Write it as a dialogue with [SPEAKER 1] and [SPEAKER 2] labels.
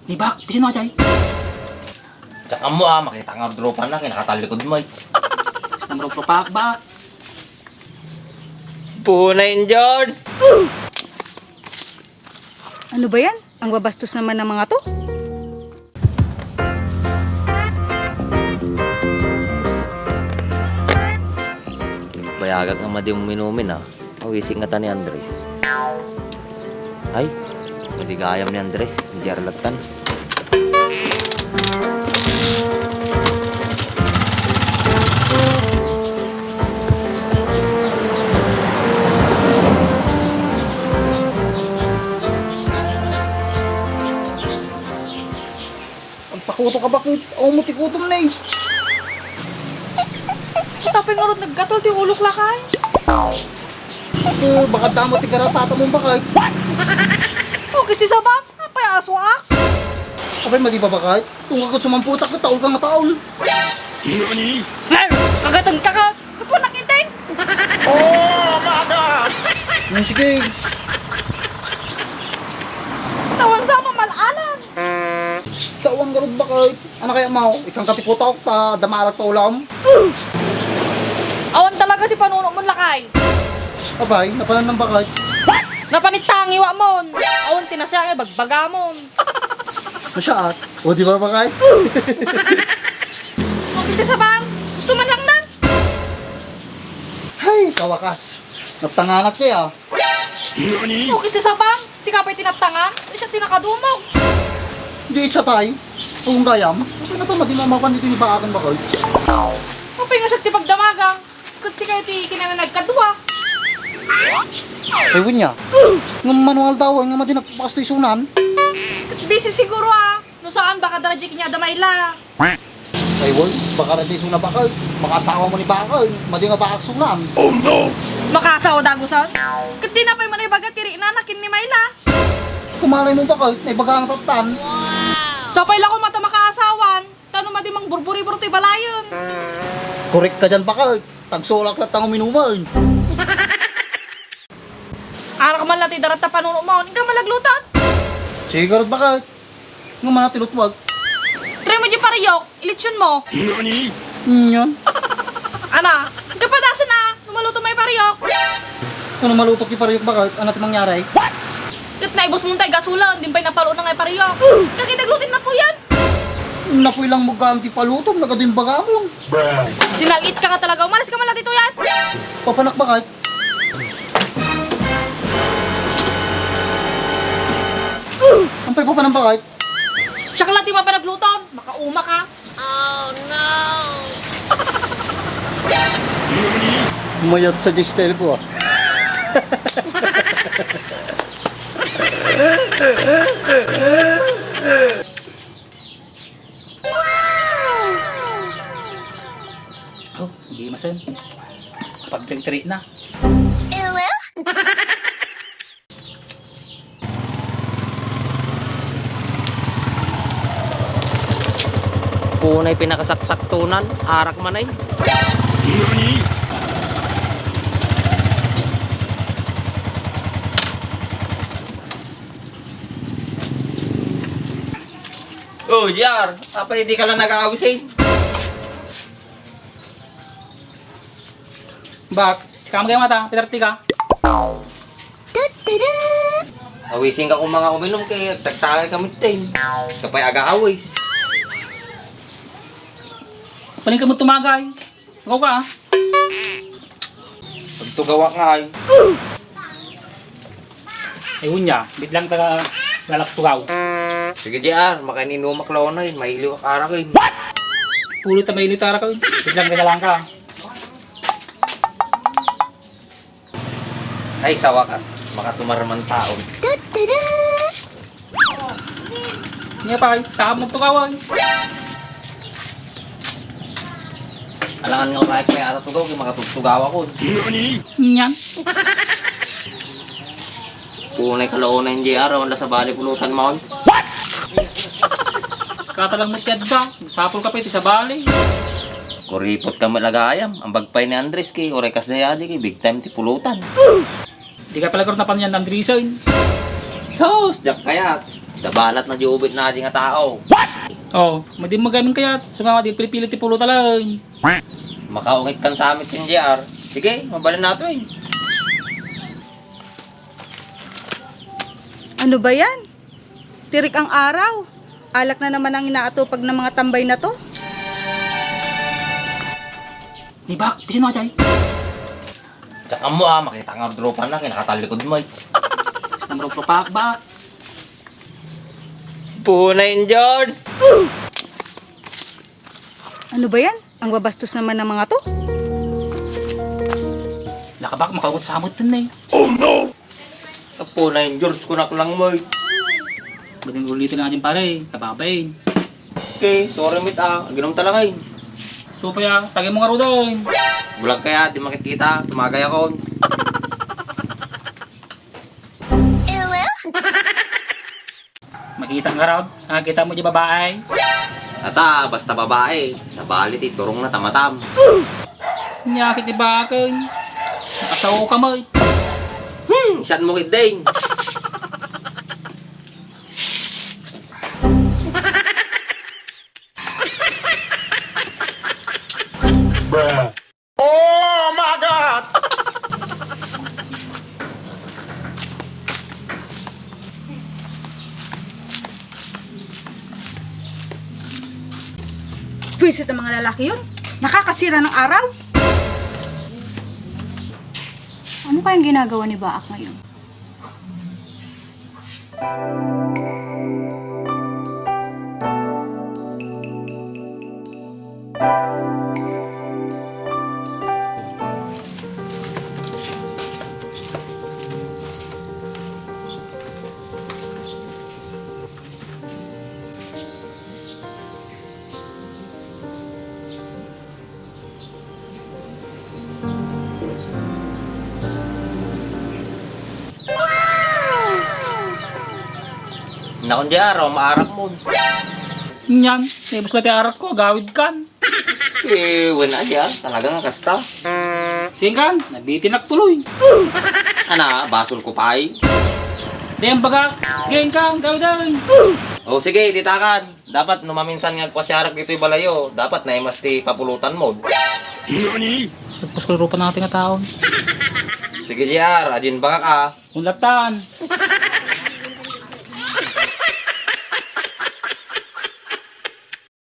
[SPEAKER 1] Di ba? Pisin mo ka dyan.
[SPEAKER 2] Tsaka mo makita nga dropa na, kinakatalikod mo eh.
[SPEAKER 1] Gusto mo propak ba?
[SPEAKER 2] Punayin, George!
[SPEAKER 3] Ano ba yan? Ang babastos naman ng mga to.
[SPEAKER 2] Bayagag nga madi mong minumin Awising nga ta ni Andres. Ay, madigayam ni Andres, hindi arlatan.
[SPEAKER 4] Pagpakuto ka bakit? O mo tikutom na eh.
[SPEAKER 3] Tapay nga rin naggatol di ulok lakay.
[SPEAKER 4] Baka damot ti karapata mong bakit?
[SPEAKER 3] O, kisti sa bang? Apay aswak.
[SPEAKER 4] Kapag madi ba bakit? Kung kakot sumamputak ka, taol ka nga taol.
[SPEAKER 3] Kagatang kagat. Kapag nakitin.
[SPEAKER 4] Sige.
[SPEAKER 3] Tawan sa mamalanan.
[SPEAKER 4] Kawan garod bakit? Ano kaya mo? Ikang katikutok ta, damarak ta ulam.
[SPEAKER 3] Awan talaga di panuno mo lakay.
[SPEAKER 4] Abay, napalan ng bakit?
[SPEAKER 3] Napanitangi wa mon. Awan tinasya nga bagbaga mon.
[SPEAKER 4] Nasyaat? O di ba bakit?
[SPEAKER 3] O, kisti sa bang? Gusto man lang nan.
[SPEAKER 4] Hay, sa wakas. Nagtanganak siya.
[SPEAKER 3] O, kisti sa bang? Si kapay tinaptangan. Di siya tinakadumog.
[SPEAKER 4] Di siya tay. Kung gayam, okay na to, madi mamapan dito ni baakan bakit?
[SPEAKER 3] Kapay nga siya ti pagdamagang. Kung si kayo ti kinana nagkadwa.
[SPEAKER 4] Ay, winya. Ng manual daw, nga madi nagpakas to isunan.
[SPEAKER 3] Busy siguro no saan baka darajik niya damayla.
[SPEAKER 4] Ay, wal, baka rin isuna bakit? Makasawa mo ni bakit? Madi nga bakak sunan.
[SPEAKER 3] Makasaw dagusan. Kat di na pa'y manay baga tiri na nakin ni Mayla.
[SPEAKER 4] Kumalay mo bakit? Ay, baga nga tatan.
[SPEAKER 3] Sapay lang ko mata makaasawan. Tano madi mang burburi-buro ti balayon.
[SPEAKER 4] Correct ka dyan bakit? Tagsulak lang tango minuman.
[SPEAKER 3] Arak man lati darat na panuno mo. Hindi ka malaglutan.
[SPEAKER 4] Sige garot bakit? Nga man natin utwag.
[SPEAKER 3] Try mo di pariyok. Ilitsyon mo.
[SPEAKER 4] Yan.
[SPEAKER 3] Ana, kapadasan na. Numaluto may pariyok.
[SPEAKER 4] Ano malutok yung pariyok bakit? Ano natin mangyari?
[SPEAKER 3] Kat naibos mo tayo gasulan. Di pa'y napalo na ngay pariyok. Kakitaglutin na po yan.
[SPEAKER 4] Napoy lang mo gamit yung palutom, nagado yung bagamon.
[SPEAKER 3] Sinalit ka nga talaga. Umalis ka man lang dito yan.
[SPEAKER 4] Papanak bakit? Ampay pa ng bakit?
[SPEAKER 3] Siya ka lang di mapanagluton. Makauma ka.
[SPEAKER 4] Mayat sa gestel ko
[SPEAKER 1] Oh, hindi masan. Pag-tiri na.
[SPEAKER 2] Punay pinakasaktunan, arak man ay. Oh, Jar, apa hindi ka lang nag-aawisin?
[SPEAKER 1] Bak, sikama kayo mata, pitarti ka.
[SPEAKER 2] Awisin ka kung mga uminom kay tagtagay kami tin. Kapay aga-awis.
[SPEAKER 1] Paling ka mo tumagay. Tugaw ka
[SPEAKER 2] Pagtugawa nga ay.
[SPEAKER 1] Ay hunya, biglang taga lalak tugaw.
[SPEAKER 2] Sige, Jar, makaninumak launay, mailiw ka arakin.
[SPEAKER 1] Pulot na may initara ka. Biglang taga lang ka.
[SPEAKER 2] Ay, sa wakas, makatumarman taon.
[SPEAKER 1] Niya pa, takam ng tugawan.
[SPEAKER 2] Alangan nga kahit may atatugaw, kaya makatugtugaw ako.
[SPEAKER 1] Yan.
[SPEAKER 2] Tunay kalauna yung JR, wala sa bali pulutan mo.
[SPEAKER 1] Katalang mo tiyad ba? Sapol ka pa iti sa bali.
[SPEAKER 2] Kuripot ka malagayam. Ang bagpay ni Andres kay orekas na yadi kay big time ti pulutan.
[SPEAKER 1] Di ka pala karoon na panyan ng Andreson.
[SPEAKER 2] Sos, jak kaya. Dabalat na diubit na di nga tao.
[SPEAKER 1] Oh, madi magamin kaya. Sumama di pilipilit ti pulo talay.
[SPEAKER 2] Makaungit kan sa amin tin JR. Sige, mabalin nato eh.
[SPEAKER 5] Ano ba yan? Tirik ang araw. Alak na naman ang inaatupag ng mga tambay na to.
[SPEAKER 1] Di ba? Pisin mo ka dyan.
[SPEAKER 2] Tsaka mo makita nga dropa na kinakatalikod mo eh.
[SPEAKER 1] Basta naman propak ba?
[SPEAKER 2] Punayin, George!
[SPEAKER 5] Ano ba yan? Ang babastos naman ng mga to.
[SPEAKER 1] Lakabak, makagot sa amot din eh.
[SPEAKER 2] Punayin, George, kunak lang mo eh.
[SPEAKER 1] Bading ulitin na dyan pare, kababayin.
[SPEAKER 2] Okay, sorry mit ginom talaga eh.
[SPEAKER 1] So paya, tagay mo nga ro doon.
[SPEAKER 2] Bulag kaya, di makikita, tumagay ako.
[SPEAKER 1] Makita nga raw, nakakita mo dyan babae.
[SPEAKER 2] Tata, basta babae. Sa balit eh, turong na tamatam.
[SPEAKER 1] Nyakit di ba akin? Nakasaw ka mo eh.
[SPEAKER 2] Saan mo kitding?
[SPEAKER 5] Pwisit ang mga lalaki yun. Nakakasira ng araw. Ano kayang ginagawa ni Baak ngayon?
[SPEAKER 2] Nakon JR, maarak mo.
[SPEAKER 1] Yan, ibus lang arak ko, gawid kan.
[SPEAKER 2] Eh, wala JR, talagang kasta.
[SPEAKER 1] Singkan, nabitin tuloy.
[SPEAKER 2] Ana, basol ko pa eh.
[SPEAKER 1] Dayang baga, geng kang, gawid.
[SPEAKER 2] O sige, ditakan. Dapat numaminsan nga pasyarak dito'y balayo. Dapat na mas ti papulutan mo.
[SPEAKER 1] Pagpus ko natin nga taon.
[SPEAKER 2] Sige JR, adin baka ka.
[SPEAKER 1] Unlatan,